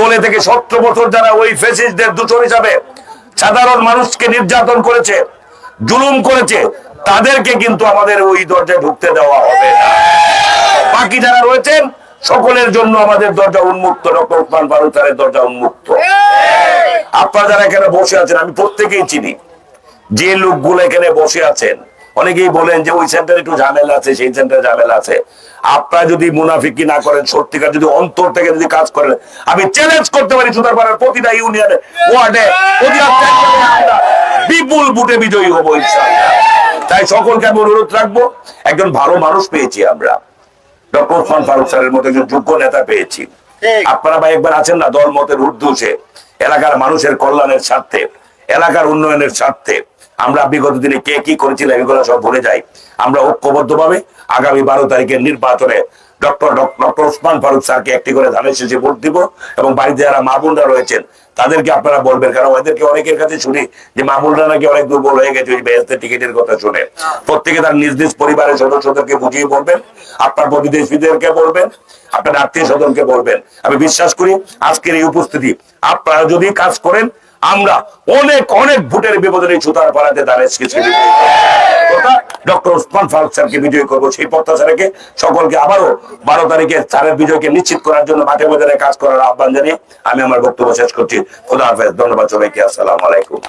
দলে থেকে 17 বছর যারা ওই ফ্যাসিস্টদের দূষণ হিসাবে সাধারণ মানুষকে নির্যাতন করেছে, জুলুম করেছে, তাদেরকে কিন্তু আমাদের ওই দরজায় ঢুকতে দেওয়া হবে না। বাকি যারা রয়েছেন সকলের জন্য আমাদের দরজা উন্মুক্ত, ডক্টর ওসমান ফারুক স্যারের দরজা উন্মুক্ত। আপনারা যারা এখানে বসে আছেন, আমি প্রত্যেকেই চিনি যে লোকগুলো এখানে বসে আছেন। অনেকেই বলেন যে ওই সেন্টারে একটু ঝামেলা আছে, সেই সেন্টারে ঝামেলা আছে। আপনারা যদি মুনাফিকি না করেন, সত্যিকার যদি অন্তর থেকে যদি কাজ করেন, আমি চ্যালেঞ্জ করতে পারি সুতারপাড়ার প্রতিটা ইউনিয়নে, ওয়ার্ডে বিপুল ভোটে বিজয়ী হবো ইনশাআল্লাহ। তাই সকলকে আমি অনুরোধ রাখবো, একজন ভালো মানুষ পেয়েছি আমরা, ডক্টর ওসমান ফারুক স্যারের মতো একজন যোগ্য নেতা পেয়েছি। আপনারা ভাই একবার আছেন না, দল মতের ঊর্ধ্বে এলাকার মানুষের কল্যাণের স্বার্থে, এলাকার উন্নয়নের স্বার্থে আমরা বিগত দিনে কে কি করেছিলাম এগুলো সব ভুলে যাই। আমরা ঐক্যবদ্ধ ভাবে আগামী 12 তারিখের নির্বাচনে ডক্টর ওসমান ফারুক স্যারকে একটি করে ধানের শেষে ভোট দিব। এবং বাড়িতে যারা মা বোনরা রয়েছেন তাদেরকে আপনারা বলবেন, কারণ ওদেরকে অনেকের কাছে শুনি যে মা বোনরা নাকি অনেক দুর্বল হয়ে গেছে ওই বেহেশতের টিকিটের কথা শুনে। প্রত্যেকে তার নিজ নিজ পরিবারের সদস্যদেরকে বুঝিয়ে বলবেন, আপনার প্রতিবেশীদেরকে বলবেন, আপনার আত্মীয় স্বজনকে বলবেন। আমি বিশ্বাস করি আজকের এই উপস্থিতি আপনারা যদি কাজ করেন, আমরা অনেক অনেক ভোটের ব্যবধানে সুতার পাড়াতে দাঁড়িয়ে ডক্টর ওসমান ফারুক স্যারকে বিজয়ী করবো। সেই প্রত্যাশা রেখে সকলকে আবারও 12 তারিখে স্যারের বিজয়কে নিশ্চিত করার জন্য মাঠে ময়দানে কাজ করার আহ্বান জানিয়ে আমি আমার বক্তব্য শেষ করছি। খোদা হাফেজ, ধন্যবাদ সবাইকে, আসসালামু আলাইকুম।